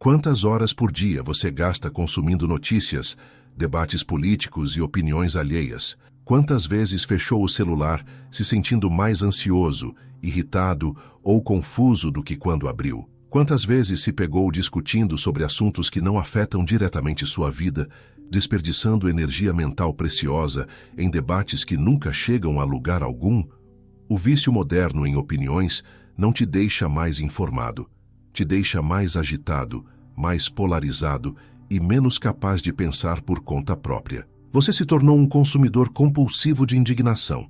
Quantas horas por dia você gasta consumindo notícias, debates políticos e opiniões alheias? Quantas vezes fechou o celular se sentindo mais ansioso, irritado ou confuso do que quando abriu? Quantas vezes se pegou discutindo sobre assuntos que não afetam diretamente sua vida, desperdiçando energia mental preciosa em debates que nunca chegam a lugar algum? O vício moderno em opiniões não te deixa mais informado, te deixa mais agitado, mais polarizado e menos capaz de pensar por conta própria. Você se tornou um consumidor compulsivo de indignação,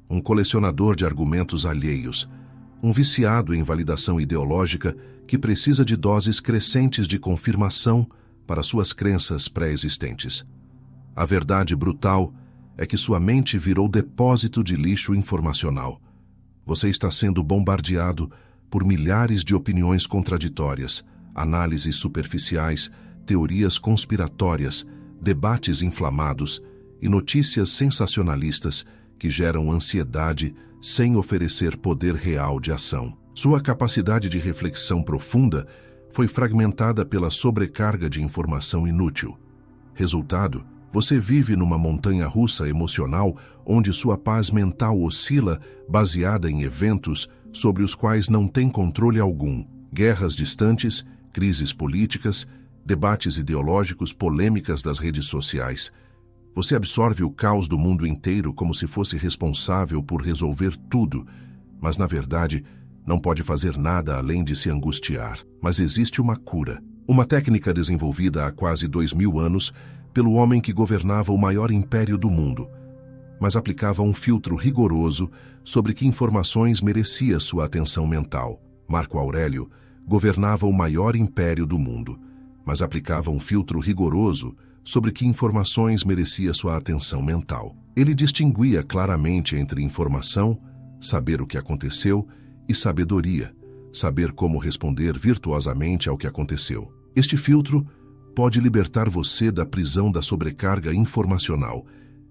um colecionador de argumentos alheios, um viciado em validação ideológica que precisa de doses crescentes de confirmação para suas crenças pré-existentes. A verdade brutal é que sua mente virou depósito de lixo informacional. Você está sendo bombardeado por milhares de opiniões contraditórias, análises superficiais, teorias conspiratórias, debates inflamados e notícias sensacionalistas que geram ansiedade sem oferecer poder real de ação. Sua capacidade de reflexão profunda foi fragmentada pela sobrecarga de informação inútil. Resultado, você vive numa montanha-russa emocional onde sua paz mental oscila baseada em eventos sobre os quais não tem controle algum. Guerras distantes, crises políticas, debates ideológicos, polêmicas das redes sociais. Você absorve o caos do mundo inteiro como se fosse responsável por resolver tudo, mas na verdade não pode fazer nada além de se angustiar. Mas existe uma cura, uma técnica desenvolvida há quase 2000 anos pelo homem que governava o maior império do mundo, mas aplicava um filtro rigoroso sobre que informações merecia sua atenção mental. Marco Aurélio governava o maior império do mundo, mas aplicava um filtro rigoroso sobre que informações merecia sua atenção mental. Ele distinguia claramente entre informação, saber o que aconteceu, e sabedoria, saber como responder virtuosamente ao que aconteceu. Este filtro pode libertar você da prisão da sobrecarga informacional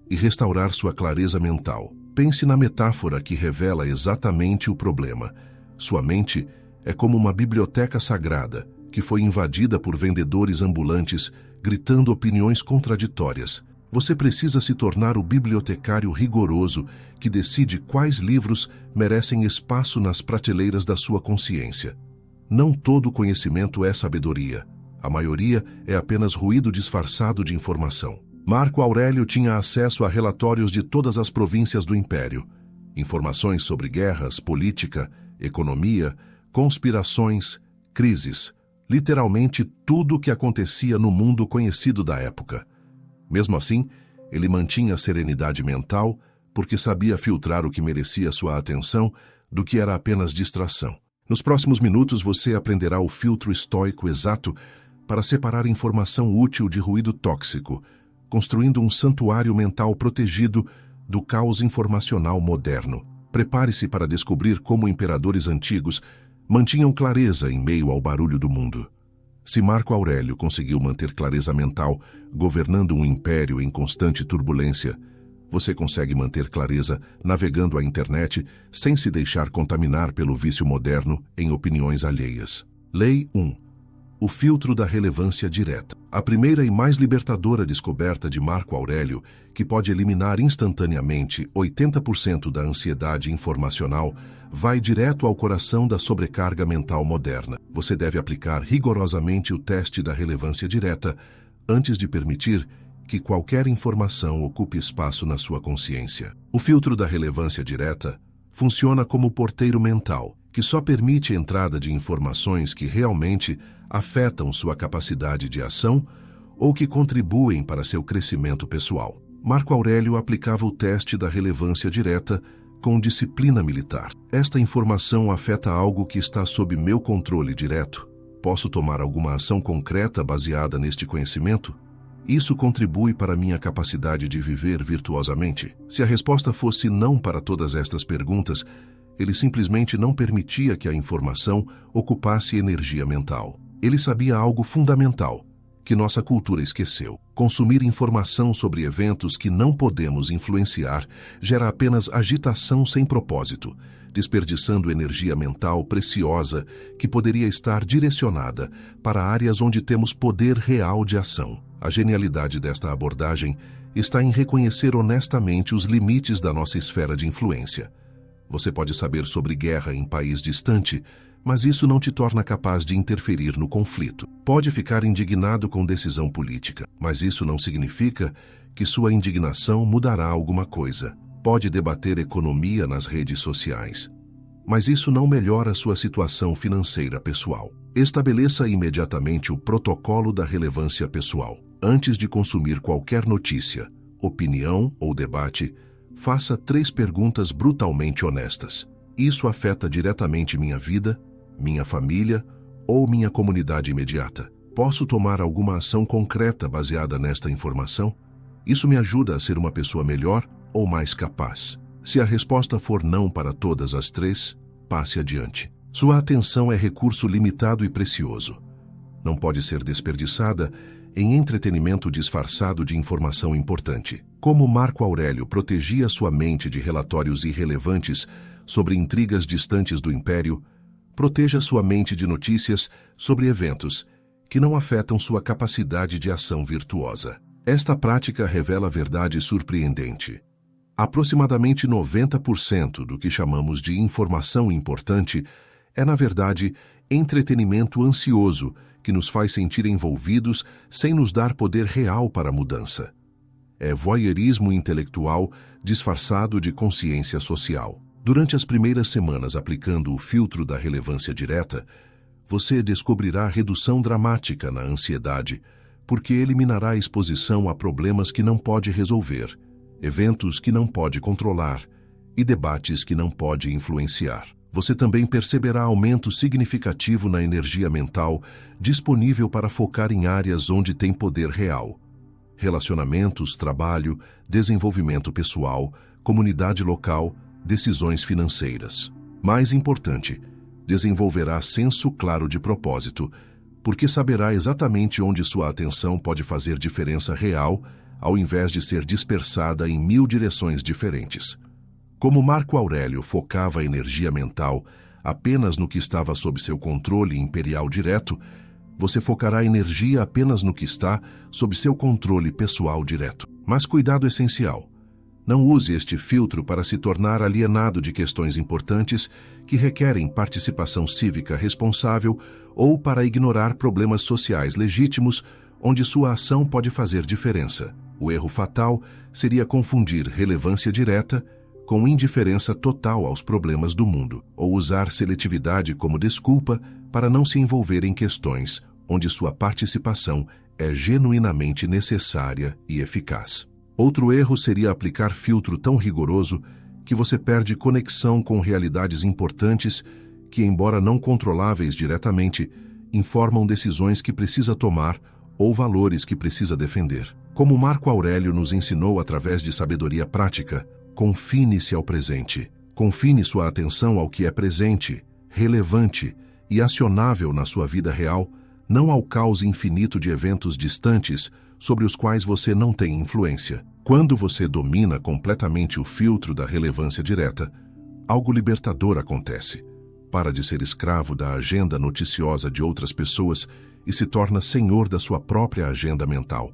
e restaurar sua clareza mental. Pense na metáfora que revela exatamente o problema. Sua mente é como uma biblioteca sagrada que foi invadida por vendedores ambulantes gritando opiniões contraditórias. Você precisa se tornar o bibliotecário rigoroso que decide quais livros merecem espaço nas prateleiras da sua consciência. Não todo conhecimento é sabedoria. A maioria é apenas ruído disfarçado de informação. Marco Aurélio tinha acesso a relatórios de todas as províncias do império, informações sobre guerras, política, economia, conspirações, crises, literalmente tudo o que acontecia no mundo conhecido da época. Mesmo assim, ele mantinha serenidade mental porque sabia filtrar o que merecia sua atenção do que era apenas distração. Nos próximos minutos você aprenderá o filtro estoico exato para separar informação útil de ruído tóxico, construindo um santuário mental protegido do caos informacional moderno. Prepare-se para descobrir como imperadores antigos mantinham clareza em meio ao barulho do mundo. Se Marco Aurélio conseguiu manter clareza mental governando um império em constante turbulência, você consegue manter clareza navegando a internet sem se deixar contaminar pelo vício moderno em opiniões alheias. Lei 1. O filtro da relevância direta. A primeira e mais libertadora descoberta de Marco Aurélio, que pode eliminar instantaneamente 80% da ansiedade informacional, vai direto ao coração da sobrecarga mental moderna. Você deve aplicar rigorosamente o teste da relevância direta antes de permitir que qualquer informação ocupe espaço na sua consciência. O filtro da relevância direta funciona como porteiro mental, que só permite a entrada de informações que realmente afetam sua capacidade de ação ou que contribuem para seu crescimento pessoal. Marco Aurélio aplicava o teste da relevância direta com disciplina militar. Esta informação afeta algo que está sob meu controle direto? Posso tomar alguma ação concreta baseada neste conhecimento? Isso contribui para a minha capacidade de viver virtuosamente? Se a resposta fosse não para todas estas perguntas, ele simplesmente não permitia que a informação ocupasse energia mental. Ele sabia algo fundamental, que nossa cultura esqueceu. Consumir informação sobre eventos que não podemos influenciar gera apenas agitação sem propósito, desperdiçando energia mental preciosa que poderia estar direcionada para áreas onde temos poder real de ação. A genialidade desta abordagem está em reconhecer honestamente os limites da nossa esfera de influência. Você pode saber sobre guerra em país distante, mas isso não te torna capaz de interferir no conflito. Pode ficar indignado com decisão política, mas isso não significa que sua indignação mudará alguma coisa. Pode debater economia nas redes sociais, mas isso não melhora sua situação financeira pessoal. Estabeleça imediatamente o protocolo da relevância pessoal. Antes de consumir qualquer notícia, opinião ou debate, faça 3 perguntas brutalmente honestas. Isso afeta diretamente minha vida, minha família ou minha comunidade imediata? Posso tomar alguma ação concreta baseada nesta informação? Isso me ajuda a ser uma pessoa melhor ou mais capaz? Se a resposta for não para todas as 3, passe adiante. Sua atenção é recurso limitado e precioso. Não pode ser desperdiçada em entretenimento disfarçado de informação importante. Como Marco Aurélio protegia sua mente de relatórios irrelevantes sobre intrigas distantes do império, proteja sua mente de notícias sobre eventos que não afetam sua capacidade de ação virtuosa. Esta prática revela a verdade surpreendente. Aproximadamente 90% do que chamamos de informação importante é, na verdade, entretenimento ansioso que nos faz sentir envolvidos sem nos dar poder real para a mudança. É voyeurismo intelectual disfarçado de consciência social. Durante as primeiras semanas aplicando o filtro da relevância direta, você descobrirá redução dramática na ansiedade, porque eliminará a exposição a problemas que não pode resolver, eventos que não pode controlar e debates que não pode influenciar. Você também perceberá aumento significativo na energia mental disponível para focar em áreas onde tem poder real: relacionamentos, trabalho, desenvolvimento pessoal, comunidade local, decisões financeiras. Mais importante, desenvolverá senso claro de propósito, porque saberá exatamente onde sua atenção pode fazer diferença real, ao invés de ser dispersada em 1000 direções diferentes. Como Marco Aurélio focava a energia mental apenas no que estava sob seu controle imperial direto, você focará a energia apenas no que está sob seu controle pessoal direto. Mas cuidado essencial: não use este filtro para se tornar alienado de questões importantes que requerem participação cívica responsável ou para ignorar problemas sociais legítimos onde sua ação pode fazer diferença. O erro fatal seria confundir relevância direta com indiferença total aos problemas do mundo, ou usar seletividade como desculpa para não se envolver em questões onde sua participação é genuinamente necessária e eficaz. Outro erro seria aplicar filtro tão rigoroso que você perde conexão com realidades importantes que, embora não controláveis diretamente, informam decisões que precisa tomar ou valores que precisa defender. Como Marco Aurélio nos ensinou através de sabedoria prática, confine-se ao presente. Confine sua atenção ao que é presente, relevante e acionável na sua vida real, não ao caos infinito de eventos distantes sobre os quais você não tem influência. Quando você domina completamente o filtro da relevância direta, algo libertador acontece. Para de ser escravo da agenda noticiosa de outras pessoas e se torna senhor da sua própria agenda mental,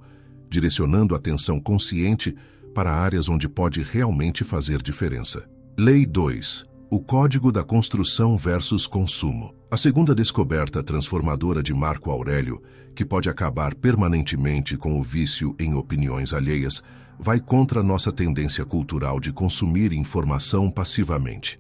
direcionando a atenção consciente para áreas onde pode realmente fazer diferença. Lei 2. O Código da Construção versus Consumo. A segunda descoberta transformadora de Marco Aurélio, que pode acabar permanentemente com o vício em opiniões alheias, vai contra nossa tendência cultural de consumir informação passivamente.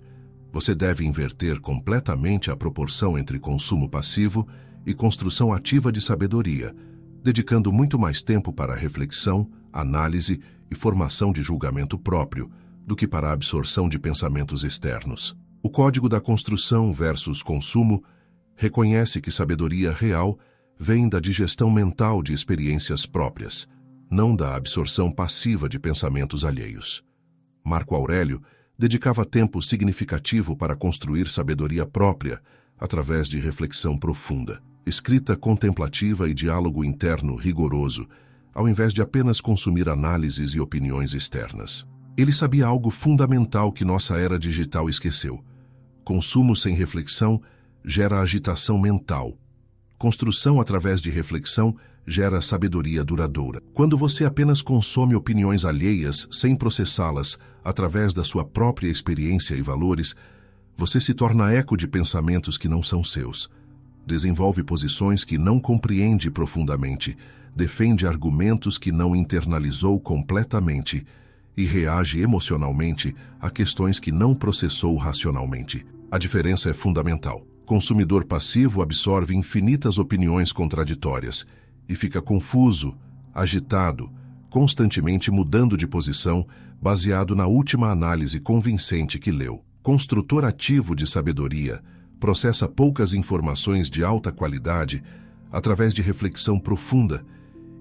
Você deve inverter completamente a proporção entre consumo passivo e construção ativa de sabedoria, dedicando muito mais tempo para reflexão, análise e formação de julgamento próprio, do que para a absorção de pensamentos externos. O Código da Construção versus Consumo reconhece que sabedoria real vem da digestão mental de experiências próprias, não da absorção passiva de pensamentos alheios. Marco Aurélio dedicava tempo significativo para construir sabedoria própria através de reflexão profunda, escrita contemplativa e diálogo interno rigoroso, ao invés de apenas consumir análises e opiniões externas. Ele sabia algo fundamental que nossa era digital esqueceu: Consumo sem reflexão gera agitação mental. Construção através de reflexão gera sabedoria duradoura. Quando você apenas consome opiniões alheias sem processá-las através da sua própria experiência e valores, você se torna eco de pensamentos que não são seus. Desenvolve posições que não compreende profundamente, defende argumentos que não internalizou completamente e reage emocionalmente a questões que não processou racionalmente. A diferença é fundamental. Consumidor passivo absorve infinitas opiniões contraditórias e fica confuso, agitado, constantemente mudando de posição baseado na última análise convincente que leu. Construtor ativo de sabedoria processa poucas informações de alta qualidade através de reflexão profunda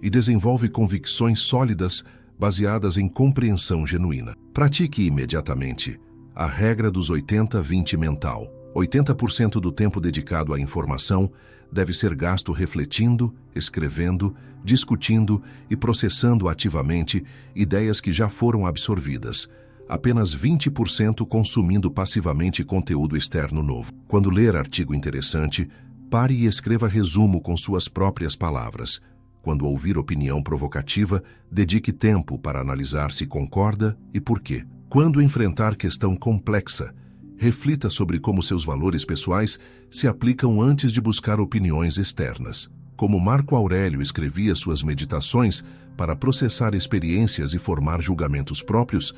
e desenvolve convicções sólidas baseadas em compreensão genuína. Pratique imediatamente a regra dos 80-20 mental. 80% do tempo dedicado à informação deve ser gasto refletindo, escrevendo, discutindo e processando ativamente ideias que já foram absorvidas. Apenas 20% consumindo passivamente conteúdo externo novo. Quando ler artigo interessante, pare e escreva resumo com suas próprias palavras. Quando ouvir opinião provocativa, dedique tempo para analisar se concorda e por quê. Quando enfrentar questão complexa, reflita sobre como seus valores pessoais se aplicam antes de buscar opiniões externas. Como Marco Aurélio escrevia suas meditações para processar experiências e formar julgamentos próprios,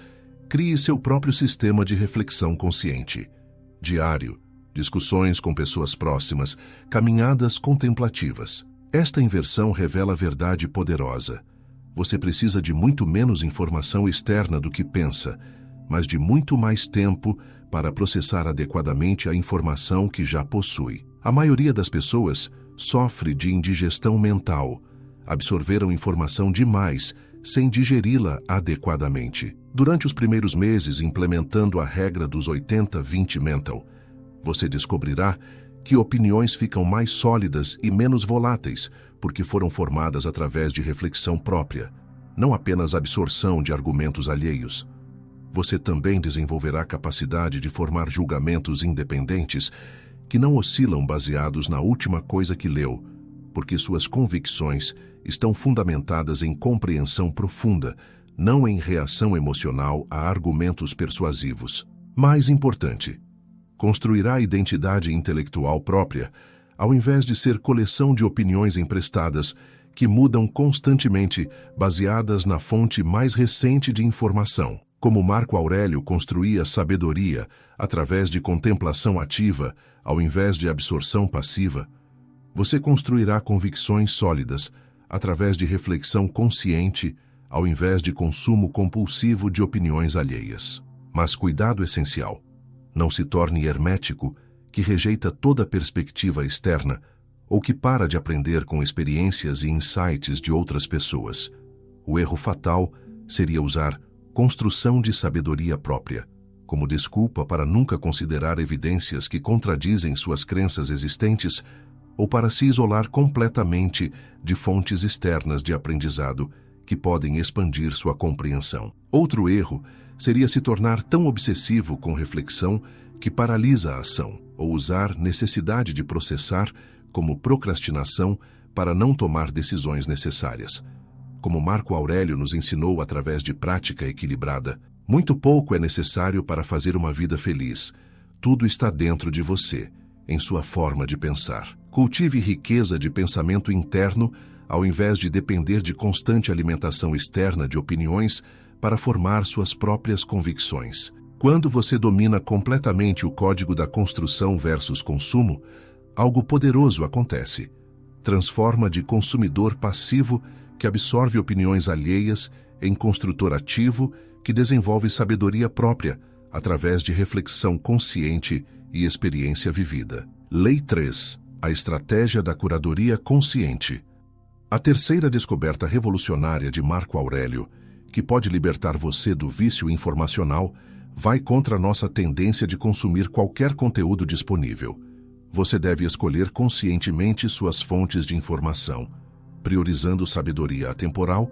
crie seu próprio sistema de reflexão consciente. Diário, discussões com pessoas próximas, caminhadas contemplativas. Esta inversão revela verdade poderosa. Você precisa de muito menos informação externa do que pensa, mas de muito mais tempo para processar adequadamente a informação que já possui. A maioria das pessoas sofre de indigestão mental. Absorveram informação demais sem digeri-la adequadamente. Durante os primeiros meses implementando a regra dos 80-20 mental, você descobrirá que opiniões ficam mais sólidas e menos voláteis porque foram formadas através de reflexão própria, não apenas absorção de argumentos alheios. Você também desenvolverá a capacidade de formar julgamentos independentes que não oscilam baseados na última coisa que leu, porque suas convicções estão fundamentadas em compreensão profunda, não em reação emocional a argumentos persuasivos. Mais importante, construirá identidade intelectual própria, ao invés de ser coleção de opiniões emprestadas que mudam constantemente baseadas na fonte mais recente de informação. Como Marco Aurélio construía sabedoria através de contemplação ativa, ao invés de absorção passiva, você construirá convicções sólidas através de reflexão consciente, ao invés de consumo compulsivo de opiniões alheias. Mas cuidado essencial. Não se torne hermético, que rejeita toda perspectiva externa ou que para de aprender com experiências e insights de outras pessoas. O erro fatal seria usar construção de sabedoria própria como desculpa para nunca considerar evidências que contradizem suas crenças existentes ou para se isolar completamente de fontes externas de aprendizado que podem expandir sua compreensão. Outro erro seria se tornar tão obsessivo com reflexão que paralisa a ação, ou usar necessidade de processar como procrastinação para não tomar decisões necessárias. Como Marco Aurélio nos ensinou através de prática equilibrada, muito pouco é necessário para fazer uma vida feliz. Tudo está dentro de você, em sua forma de pensar. Cultive riqueza de pensamento interno, ao invés de depender de constante alimentação externa de opiniões para formar suas próprias convicções. Quando você domina completamente o código da construção versus consumo, algo poderoso acontece. Transforma de consumidor passivo que absorve opiniões alheias em construtor ativo que desenvolve sabedoria própria através de reflexão consciente e experiência vivida. Lei 3. A estratégia da curadoria consciente. A terceira descoberta revolucionária de Marco Aurélio, que pode libertar você do vício informacional, vai contra a nossa tendência de consumir qualquer conteúdo disponível. Você deve escolher conscientemente suas fontes de informação, priorizando sabedoria atemporal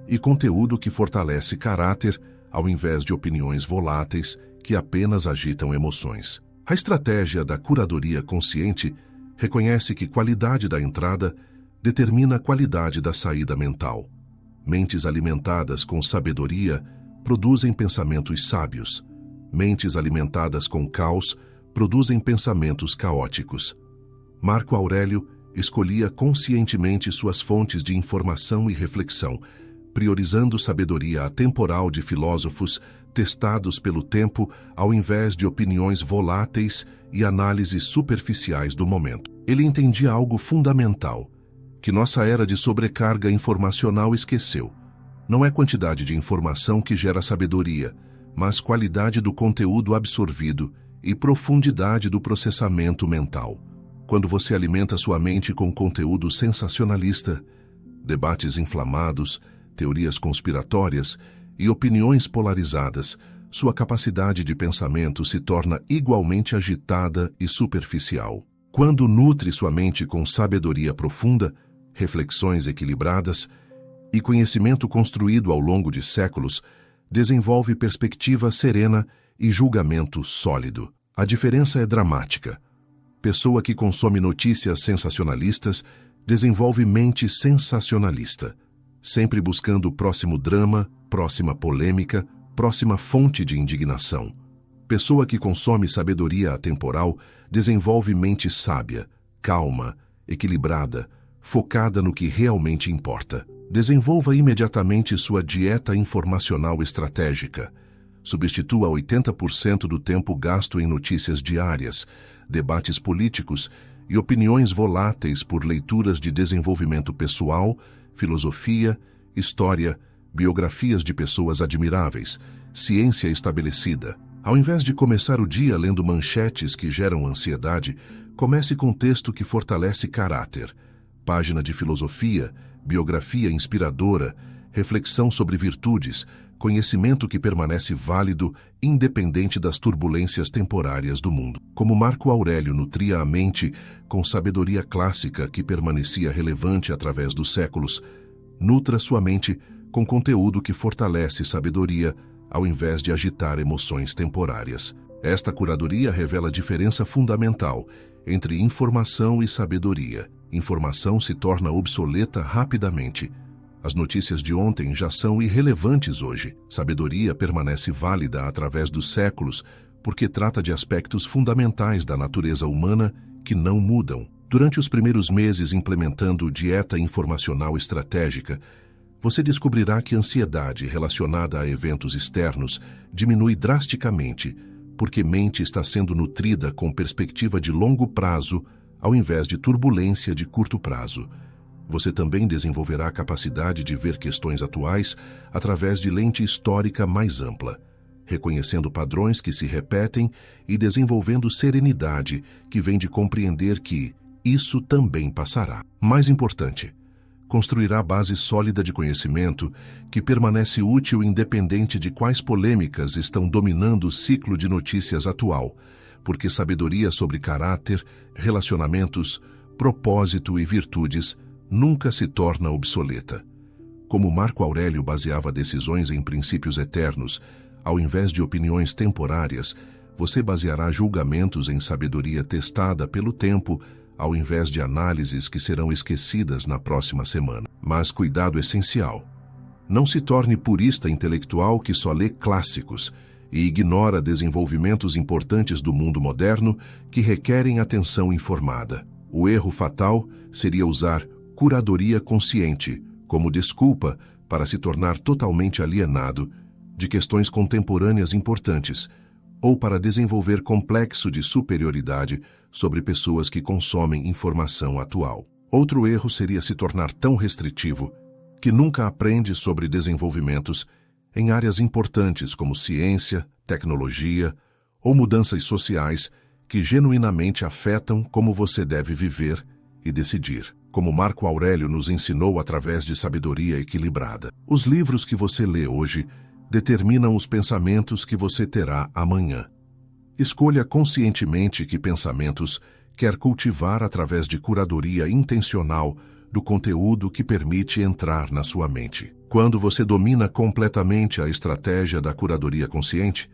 e conteúdo que fortalece caráter, ao invés de opiniões voláteis que apenas agitam emoções. A estratégia da curadoria consciente reconhece que qualidade da entrada determina a qualidade da saída mental. Mentes alimentadas com sabedoria produzem pensamentos sábios. Mentes alimentadas com caos produzem pensamentos caóticos. Marco Aurélio escolhia conscientemente suas fontes de informação e reflexão, priorizando sabedoria atemporal de filósofos testados pelo tempo ao invés de opiniões voláteis e análises superficiais do momento. Ele entendia algo fundamental, que nossa era de sobrecarga informacional esqueceu. Não é quantidade de informação que gera sabedoria, mas qualidade do conteúdo absorvido e profundidade do processamento mental. Quando você alimenta sua mente com conteúdo sensacionalista, debates inflamados, teorias conspiratórias e opiniões polarizadas, sua capacidade de pensamento se torna igualmente agitada e superficial. Quando nutre sua mente com sabedoria profunda, reflexões equilibradas e conhecimento construído ao longo de séculos, desenvolve perspectiva serena e julgamento sólido. A diferença é dramática. Pessoa que consome notícias sensacionalistas desenvolve mente sensacionalista, sempre buscando o próximo drama, próxima polêmica, próxima fonte de indignação. Pessoa que consome sabedoria atemporal desenvolve mente sábia, calma, equilibrada, focada no que realmente importa. Desenvolva imediatamente sua dieta informacional estratégica. Substitua 80% do tempo gasto em notícias diárias, debates políticos e opiniões voláteis por leituras de desenvolvimento pessoal, filosofia, história, biografias de pessoas admiráveis, ciência estabelecida. Ao invés de começar o dia lendo manchetes que geram ansiedade, comece com texto que fortalece caráter. Página de filosofia, biografia inspiradora, reflexão sobre virtudes, conhecimento que permanece válido, independente das turbulências temporárias do mundo. Como Marco Aurélio nutria a mente com sabedoria clássica que permanecia relevante através dos séculos, nutra sua mente com conteúdo que fortalece sabedoria, ao invés de agitar emoções temporárias. Esta curadoria revela a diferença fundamental entre informação e sabedoria. Informação se torna obsoleta rapidamente. As notícias de ontem já são irrelevantes hoje. Sabedoria permanece válida através dos séculos, porque trata de aspectos fundamentais da natureza humana que não mudam. Durante os primeiros meses implementando dieta informacional estratégica, você descobrirá que a ansiedade relacionada a eventos externos diminui drasticamente, porque mente está sendo nutrida com perspectiva de longo prazo, ao invés de turbulência de curto prazo. Você também desenvolverá a capacidade de ver questões atuais através de lente histórica mais ampla, reconhecendo padrões que se repetem e desenvolvendo serenidade que vem de compreender que isso também passará. Mais importante, construirá base sólida de conhecimento que permanece útil independente de quais polêmicas estão dominando o ciclo de notícias atual, porque sabedoria sobre caráter, relacionamentos, propósito e virtudes nunca se torna obsoleta. Como Marco Aurélio baseava decisões em princípios eternos, ao invés de opiniões temporárias, você baseará julgamentos em sabedoria testada pelo tempo, ao invés de análises que serão esquecidas na próxima semana. Mas cuidado essencial. Não se torne purista intelectual que só lê clássicos e ignora desenvolvimentos importantes do mundo moderno que requerem atenção informada. O erro fatal seria usar curadoria consciente como desculpa para se tornar totalmente alienado de questões contemporâneas importantes ou para desenvolver complexo de superioridade sobre pessoas que consomem informação atual. Outro erro seria se tornar tão restritivo que nunca aprende sobre desenvolvimentos em áreas importantes como ciência, tecnologia ou mudanças sociais que genuinamente afetam como você deve viver e decidir, como Marco Aurélio nos ensinou através de sabedoria equilibrada. Os livros que você lê hoje determinam os pensamentos que você terá amanhã. Escolha conscientemente que pensamentos quer cultivar através de curadoria intencional do conteúdo que permite entrar na sua mente. Quando você domina completamente a estratégia da curadoria consciente,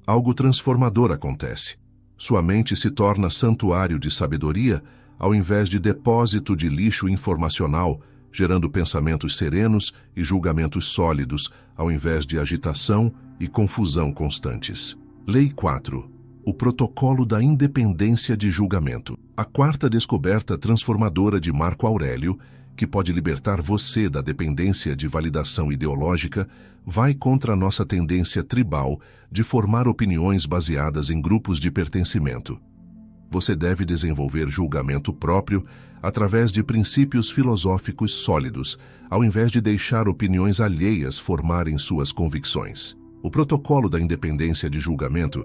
algo transformador acontece. Sua mente se torna santuário de sabedoria ao invés de depósito de lixo informacional, gerando pensamentos serenos e julgamentos sólidos, ao invés de agitação e confusão constantes. Lei 4. O protocolo da independência de julgamento. A quarta descoberta transformadora de Marco Aurélio, que pode libertar você da dependência de validação ideológica, vai contra a nossa tendência tribal de formar opiniões baseadas em grupos de pertencimento. Você deve desenvolver julgamento próprio através de princípios filosóficos sólidos, ao invés de deixar opiniões alheias formarem suas convicções. O protocolo da independência de julgamento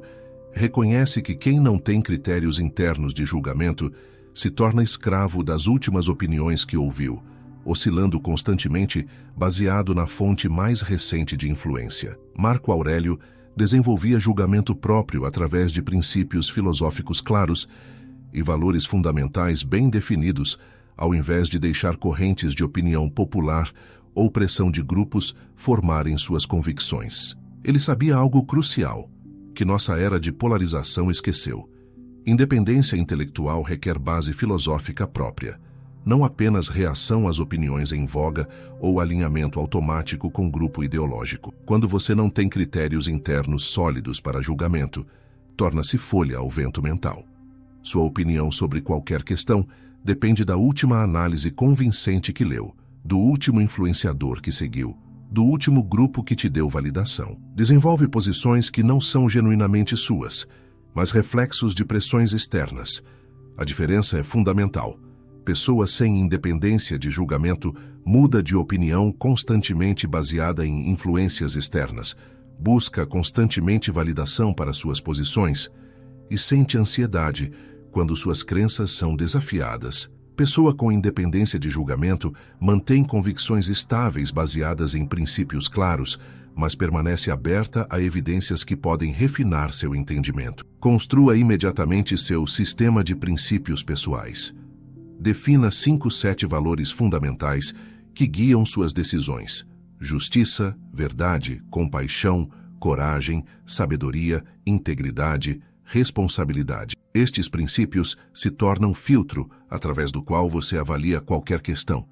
reconhece que quem não tem critérios internos de julgamento se torna escravo das últimas opiniões que ouviu, oscilando constantemente baseado na fonte mais recente de influência. Marco Aurélio desenvolvia julgamento próprio através de princípios filosóficos claros e valores fundamentais bem definidos, ao invés de deixar correntes de opinião popular ou pressão de grupos formarem suas convicções. Ele sabia algo crucial, que nossa era de polarização esqueceu. Independência intelectual requer base filosófica própria, não apenas reação às opiniões em voga ou alinhamento automático com grupo ideológico. Quando você não tem critérios internos sólidos para julgamento, torna-se folha ao vento mental. Sua opinião sobre qualquer questão depende da última análise convincente que leu, do último influenciador que seguiu, do último grupo que te deu validação. Desenvolve posições que não são genuinamente suas, mas reflexos de pressões externas. A diferença é fundamental. Pessoa sem independência de julgamento muda de opinião constantemente baseada em influências externas, busca constantemente validação para suas posições e sente ansiedade quando suas crenças são desafiadas. Pessoa com independência de julgamento mantém convicções estáveis baseadas em princípios claros, mas permanece aberta a evidências que podem refinar seu entendimento. Construa imediatamente seu sistema de princípios pessoais. Defina 7 valores fundamentais que guiam suas decisões: justiça, verdade, compaixão, coragem, sabedoria, integridade, responsabilidade. Estes princípios se tornam filtro através do qual você avalia qualquer questão,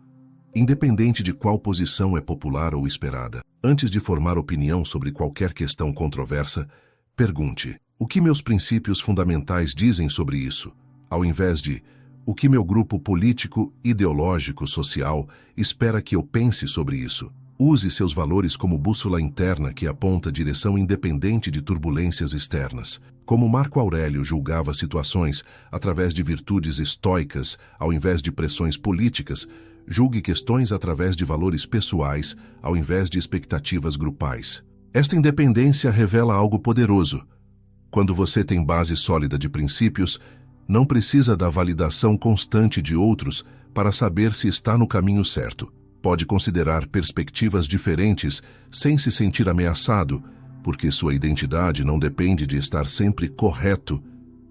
independente de qual posição é popular ou esperada. Antes de formar opinião sobre qualquer questão controversa, pergunte: o que meus princípios fundamentais dizem sobre isso? Ao invés de: o que meu grupo político, ideológico, social espera que eu pense sobre isso? Use seus valores como bússola interna que aponta direção independente de turbulências externas. Como Marco Aurélio julgava situações através de virtudes estoicas ao invés de pressões políticas, julgue questões através de valores pessoais ao invés de expectativas grupais. Esta independência revela algo poderoso. Quando você tem base sólida de princípios, não precisa da validação constante de outros para saber se está no caminho certo. Pode considerar perspectivas diferentes sem se sentir ameaçado, porque sua identidade não depende de estar sempre correto,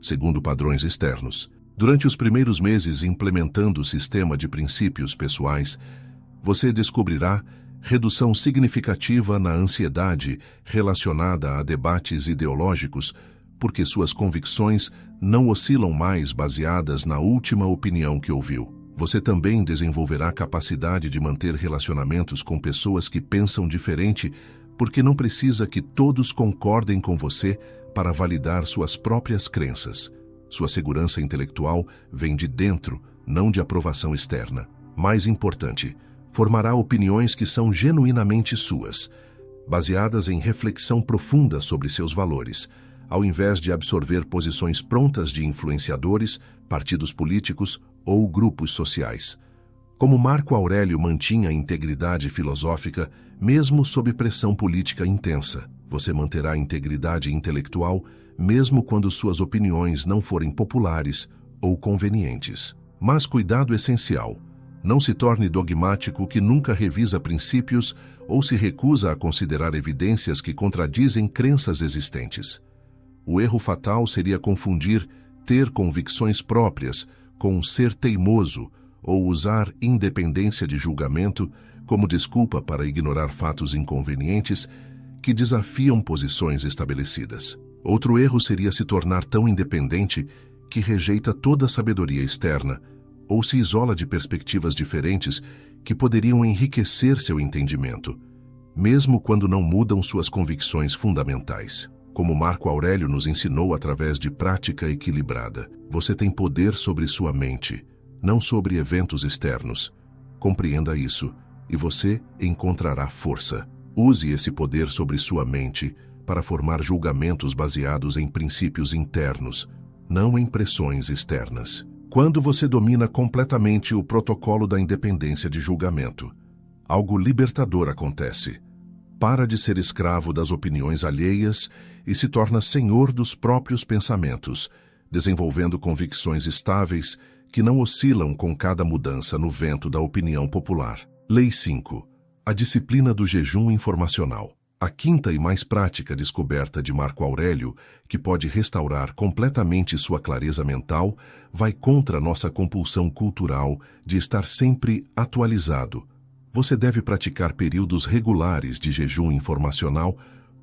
segundo padrões externos. Durante os primeiros meses implementando o sistema de princípios pessoais, você descobrirá redução significativa na ansiedade relacionada a debates ideológicos, porque suas convicções não oscilam mais baseadas na última opinião que ouviu. Você também desenvolverá capacidade de manter relacionamentos com pessoas que pensam diferente, porque não precisa que todos concordem com você para validar suas próprias crenças. Sua segurança intelectual vem de dentro, não de aprovação externa. Mais importante, formará opiniões que são genuinamente suas, baseadas em reflexão profunda sobre seus valores, ao invés de absorver posições prontas de influenciadores, partidos políticos ou grupos sociais. Como Marco Aurélio mantinha a integridade filosófica, mesmo sob pressão política intensa, você manterá a integridade intelectual, mesmo quando suas opiniões não forem populares ou convenientes. Mas cuidado essencial: não se torne dogmático que nunca revisa princípios ou se recusa a considerar evidências que contradizem crenças existentes. O erro fatal seria confundir ter convicções próprias com ser teimoso ou usar independência de julgamento como desculpa para ignorar fatos inconvenientes que desafiam posições estabelecidas. Outro erro seria se tornar tão independente que rejeita toda a sabedoria externa ou se isola de perspectivas diferentes que poderiam enriquecer seu entendimento, mesmo quando não mudam suas convicções fundamentais. Como Marco Aurélio nos ensinou através de prática equilibrada, você tem poder sobre sua mente, não sobre eventos externos. Compreenda isso, e você encontrará força. Use esse poder sobre sua mente para formar julgamentos baseados em princípios internos, não em pressões externas. Quando você domina completamente o protocolo da independência de julgamento, algo libertador acontece. Para de ser escravo das opiniões alheias e se torna senhor dos próprios pensamentos, desenvolvendo convicções estáveis que não oscilam com cada mudança no vento da opinião popular. Lei 5. A disciplina do jejum informacional. A quinta e mais prática descoberta de Marco Aurélio, que pode restaurar completamente sua clareza mental, vai contra nossa compulsão cultural de estar sempre atualizado. Você deve praticar períodos regulares de jejum informacional,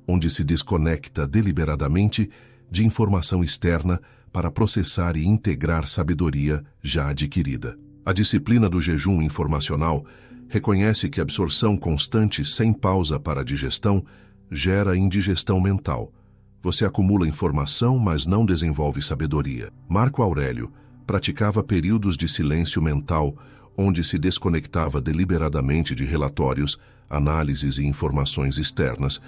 onde se desconecta deliberadamente de informação externa para processar e integrar sabedoria já adquirida. A disciplina do jejum informacional reconhece que a absorção constante sem pausa para a digestão gera indigestão mental. Você acumula informação, mas não desenvolve sabedoria. Marco Aurélio praticava períodos de silêncio mental, onde se desconectava deliberadamente de relatórios, análises e informações externas,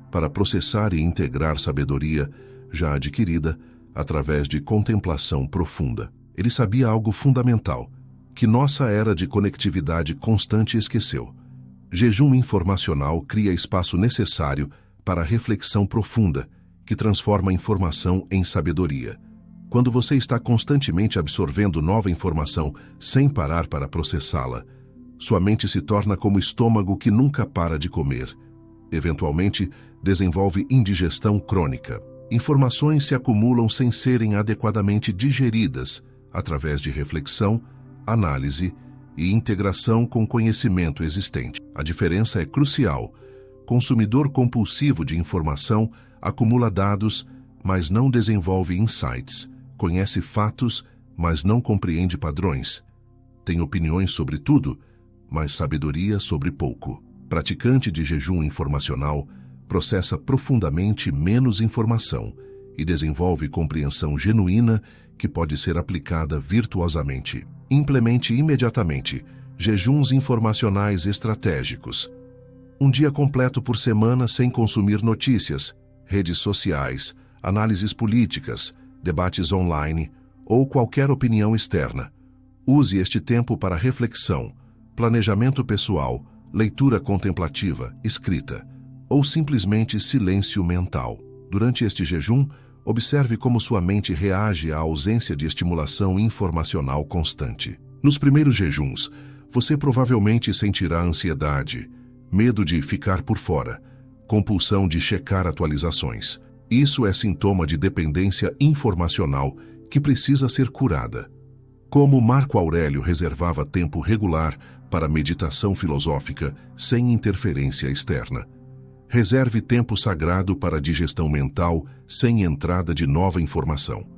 para processar e integrar sabedoria já adquirida através de contemplação profunda. Ele sabia algo fundamental, que nossa era de conectividade constante esqueceu. Jejum informacional cria espaço necessário para a reflexão profunda, que transforma a informação em sabedoria. Quando você está constantemente absorvendo nova informação sem parar para processá-la, sua mente se torna como estômago que nunca para de comer. Eventualmente, desenvolve indigestão crônica. Informações se acumulam sem serem adequadamente digeridas através de reflexão, análise e integração com conhecimento existente. A diferença é crucial. Consumidor compulsivo de informação acumula dados, mas não desenvolve insights. Conhece fatos, mas não compreende padrões. Tem opiniões sobre tudo, mas sabedoria sobre pouco. Praticante de jejum informacional processa profundamente menos informação e desenvolve compreensão genuína que pode ser aplicada virtuosamente. Implemente imediatamente jejuns informacionais estratégicos. Um dia completo por semana sem consumir notícias, redes sociais, análises políticas, debates online ou qualquer opinião externa. Use este tempo para reflexão, planejamento pessoal, leitura contemplativa, escrita, ou simplesmente silêncio mental. Durante este jejum, observe como sua mente reage à ausência de estimulação informacional constante. Nos primeiros jejuns, você provavelmente sentirá ansiedade, medo de ficar por fora, compulsão de checar atualizações. Isso é sintoma de dependência informacional que precisa ser curada. Como Marco Aurélio reservava tempo regular para meditação filosófica sem interferência externa, reserve tempo sagrado para digestão mental sem entrada de nova informação.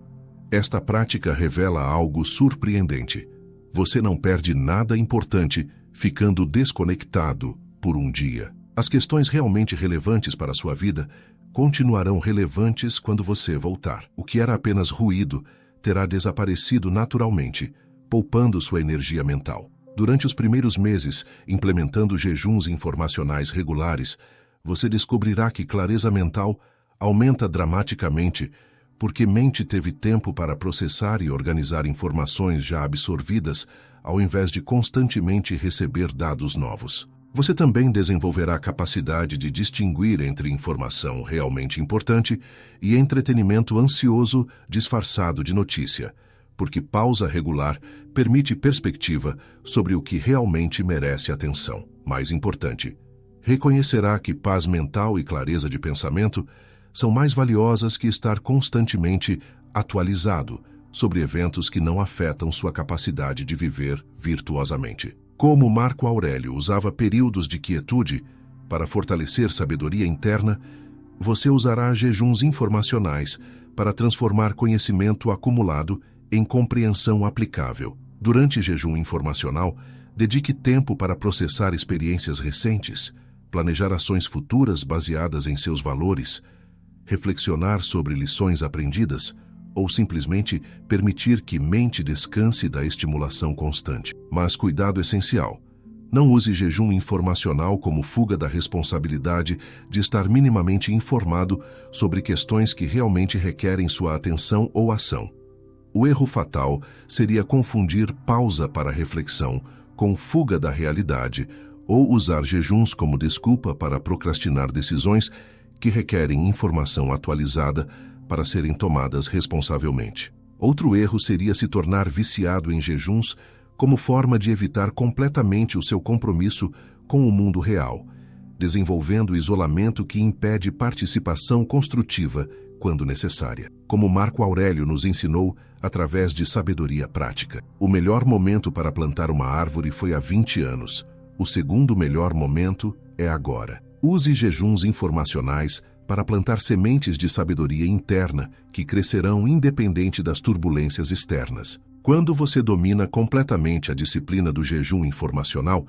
Esta prática revela algo surpreendente. Você não perde nada importante ficando desconectado por um dia. As questões realmente relevantes para a sua vida continuarão relevantes quando você voltar. O que era apenas ruído terá desaparecido naturalmente, poupando sua energia mental. Durante os primeiros meses, implementando jejuns informacionais regulares, você descobrirá que clareza mental aumenta dramaticamente porque mente teve tempo para processar e organizar informações já absorvidas ao invés de constantemente receber dados novos. Você também desenvolverá a capacidade de distinguir entre informação realmente importante e entretenimento ansioso disfarçado de notícia, porque pausa regular permite perspectiva sobre o que realmente merece atenção. Mais importante, reconhecerá que paz mental e clareza de pensamento são mais valiosas que estar constantemente atualizado sobre eventos que não afetam sua capacidade de viver virtuosamente. Como Marco Aurélio usava períodos de quietude, Para fortalecer sabedoria interna, você usará jejuns informacionais para transformar conhecimento acumulado em compreensão aplicável. Durante jejum informacional, dedique tempo para processar experiências recentes, planejar ações futuras baseadas em seus valores, reflexionar sobre lições aprendidas ou simplesmente permitir que mente descanse da estimulação constante. Mas cuidado essencial. Não use jejum informacional como fuga da responsabilidade de estar minimamente informado sobre questões que realmente requerem sua atenção ou ação. O erro fatal seria confundir pausa para reflexão com fuga da realidade ou usar jejuns como desculpa para procrastinar decisões que requerem informação atualizada para serem tomadas responsavelmente. Outro erro seria se tornar viciado em jejuns como forma de evitar completamente o seu compromisso com o mundo real, desenvolvendo isolamento que impede participação construtiva quando necessária. Como Marco Aurélio nos ensinou através de sabedoria prática, o melhor momento para plantar uma árvore foi há 20 anos. O segundo melhor momento é agora. Use jejuns informacionais para plantar sementes de sabedoria interna que crescerão independente das turbulências externas. Quando você domina completamente a disciplina do jejum informacional,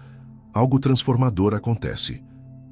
algo transformador acontece.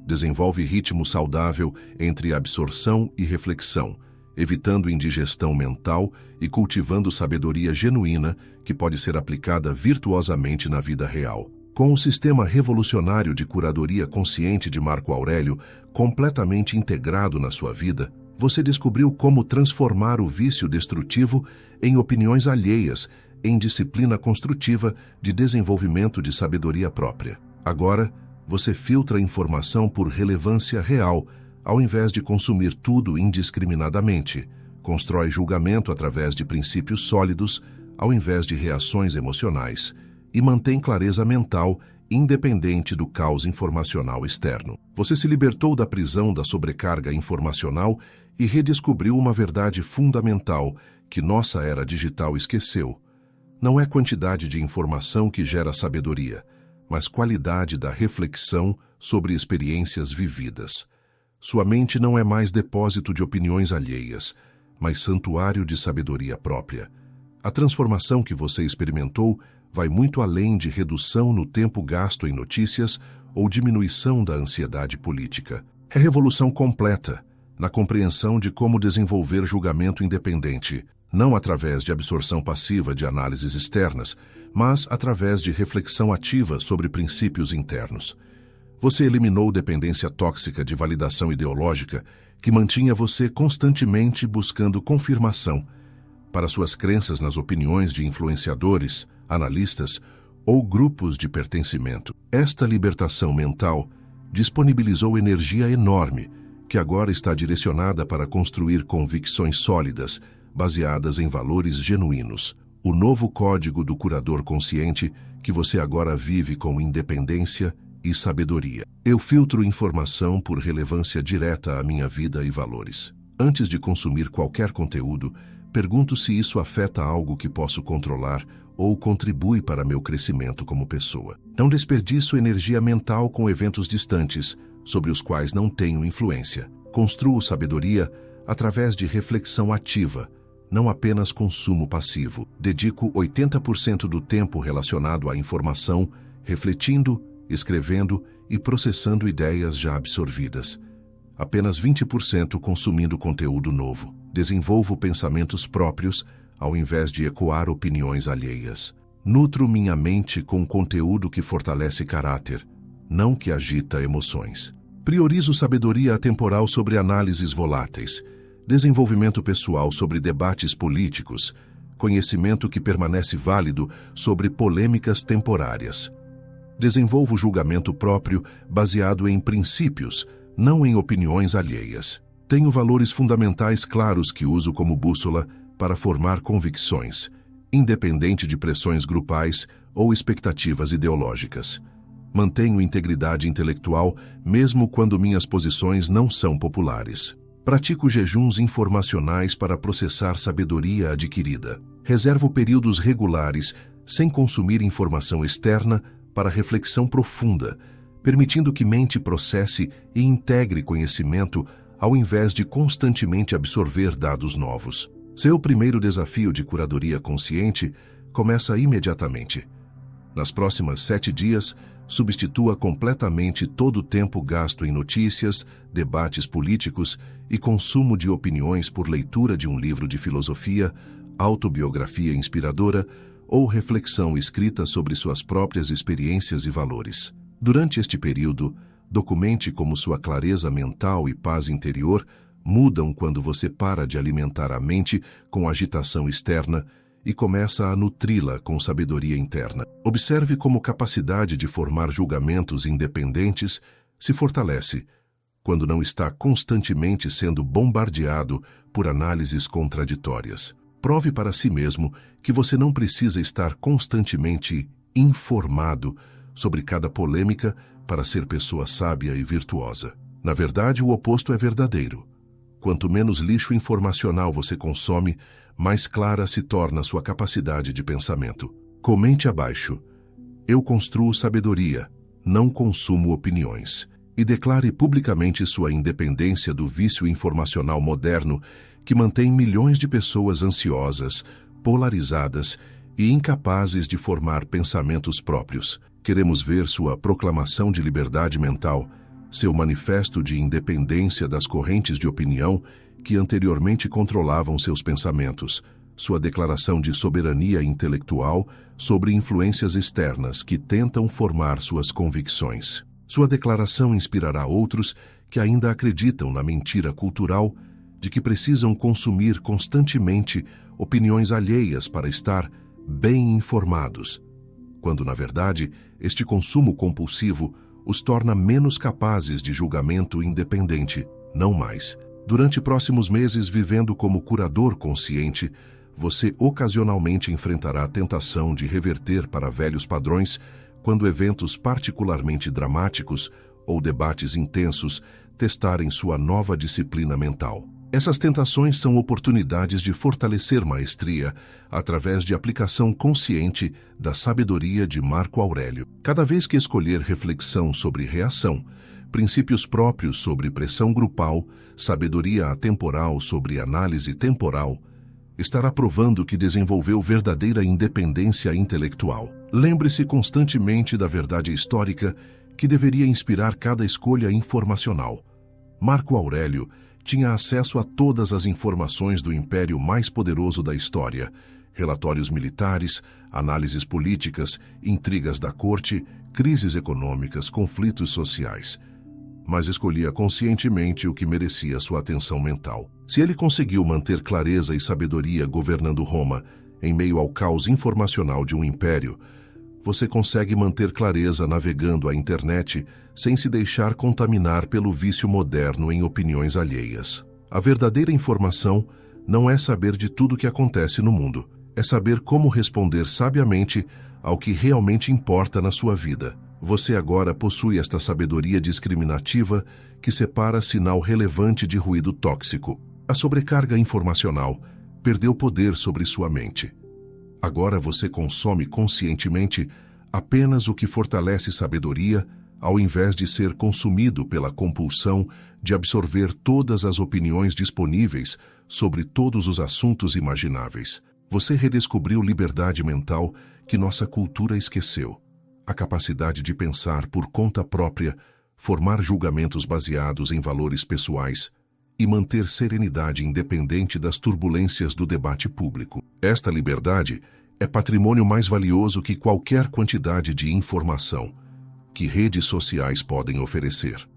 Desenvolve ritmo saudável entre absorção e reflexão, evitando indigestão mental e cultivando sabedoria genuína que pode ser aplicada virtuosamente na vida real. Com o sistema revolucionário de curadoria consciente de Marco Aurélio completamente integrado na sua vida, você descobriu como transformar o vício destrutivo em opiniões alheias em disciplina construtiva de desenvolvimento de sabedoria própria. Agora, você filtra informação por relevância real, ao invés de consumir tudo indiscriminadamente, constrói julgamento através de princípios sólidos, ao invés de reações emocionais, e mantém clareza mental independente do caos informacional externo. Você se libertou da prisão da sobrecarga informacional e redescobriu uma verdade fundamental que nossa era digital esqueceu. Não é quantidade de informação que gera sabedoria, mas qualidade da reflexão sobre experiências vividas. Sua mente não é mais depósito de opiniões alheias, mas santuário de sabedoria própria. A transformação que você experimentou vai muito além de redução no tempo gasto em notícias ou diminuição da ansiedade política. É revolução completa na compreensão de como desenvolver julgamento independente, não através de absorção passiva de análises externas, mas através de reflexão ativa sobre princípios internos. Você eliminou dependência tóxica de validação ideológica que mantinha você constantemente buscando confirmação para suas crenças nas opiniões de influenciadores, analistas ou grupos de pertencimento. Esta libertação mental disponibilizou energia enorme que agora está direcionada para construir convicções sólidas, baseadas em valores genuínos. O novo código do curador consciente que você agora vive com independência e sabedoria. Eu filtro informação por relevância direta à minha vida e valores. Antes de consumir qualquer conteúdo, pergunto se isso afeta algo que posso controlar ou contribui para meu crescimento como pessoa. Não desperdiço energia mental com eventos distantes, sobre os quais não tenho influência. Construo sabedoria através de reflexão ativa, não apenas consumo passivo. Dedico 80% do tempo relacionado à informação, refletindo, escrevendo e processando ideias já absorvidas. Apenas 20% consumindo conteúdo novo. Desenvolvo pensamentos próprios, ao invés de ecoar opiniões alheias. Nutro minha mente com conteúdo que fortalece caráter, não que agita emoções. Priorizo sabedoria atemporal sobre análises voláteis, desenvolvimento pessoal sobre debates políticos, conhecimento que permanece válido sobre polêmicas temporárias. Desenvolvo julgamento próprio baseado em princípios, não em opiniões alheias. Tenho valores fundamentais claros que uso como bússola para formar convicções, independente de pressões grupais ou expectativas ideológicas. Mantenho integridade intelectual mesmo quando minhas posições não são populares. Pratico jejuns informacionais para processar sabedoria adquirida. Reservo períodos regulares, sem consumir informação externa, para reflexão profunda, permitindo que mente processe e integre conhecimento ao invés de constantemente absorver dados novos. Seu primeiro desafio de curadoria consciente começa imediatamente. Nas próximas 7 dias, substitua completamente todo o tempo gasto em notícias, debates políticos e consumo de opiniões por leitura de um livro de filosofia, autobiografia inspiradora ou reflexão escrita sobre suas próprias experiências e valores. Durante este período, documente como sua clareza mental e paz interior mudam quando você para de alimentar a mente com agitação externa e começa a nutri-la com sabedoria interna. Observe como capacidade de formar julgamentos independentes se fortalece quando não está constantemente sendo bombardeado por análises contraditórias. Prove para si mesmo que você não precisa estar constantemente informado sobre cada polêmica para ser pessoa sábia e virtuosa. Na verdade, o oposto é verdadeiro. Quanto menos lixo informacional você consome, mais clara se torna sua capacidade de pensamento. Comente abaixo: eu construo sabedoria, não consumo opiniões. E declare publicamente sua independência do vício informacional moderno que mantém milhões de pessoas ansiosas, polarizadas e incapazes de formar pensamentos próprios. Queremos ver sua proclamação de liberdade mental, seu manifesto de independência das correntes de opinião que anteriormente controlavam seus pensamentos, sua declaração de soberania intelectual sobre influências externas que tentam formar suas convicções. Sua declaração inspirará outros que ainda acreditam na mentira cultural de que precisam consumir constantemente opiniões alheias para estar bem informados, quando, na verdade, este consumo compulsivo os torna menos capazes de julgamento independente, não mais. Durante próximos meses, vivendo como curador consciente, você ocasionalmente enfrentará a tentação de reverter para velhos padrões quando eventos particularmente dramáticos ou debates intensos testarem sua nova disciplina mental. Essas tentações são oportunidades de fortalecer maestria através de aplicação consciente da sabedoria de Marco Aurélio. Cada vez que escolher reflexão sobre reação, princípios próprios sobre pressão grupal, sabedoria atemporal sobre análise temporal, estará provando que desenvolveu verdadeira independência intelectual. Lembre-se constantemente da verdade histórica que deveria inspirar cada escolha informacional. Marco Aurélio tinha acesso a todas as informações do império mais poderoso da história, relatórios militares, análises políticas, intrigas da corte, crises econômicas, conflitos sociais. Mas escolhia conscientemente o que merecia sua atenção mental. Se ele conseguiu manter clareza e sabedoria governando Roma, em meio ao caos informacional de um império, você consegue manter clareza navegando a internet sem se deixar contaminar pelo vício moderno em opiniões alheias. A verdadeira informação não é saber de tudo o que acontece no mundo, é saber como responder sabiamente ao que realmente importa na sua vida. Você agora possui esta sabedoria discriminativa que separa sinal relevante de ruído tóxico. A sobrecarga informacional perdeu poder sobre sua mente. Agora você consome conscientemente apenas o que fortalece sabedoria, ao invés de ser consumido pela compulsão de absorver todas as opiniões disponíveis sobre todos os assuntos imagináveis. Você redescobriu liberdade mental que nossa cultura esqueceu. A capacidade de pensar por conta própria, formar julgamentos baseados em valores pessoais e manter serenidade independente das turbulências do debate público. Esta liberdade é patrimônio mais valioso que qualquer quantidade de informação que redes sociais podem oferecer.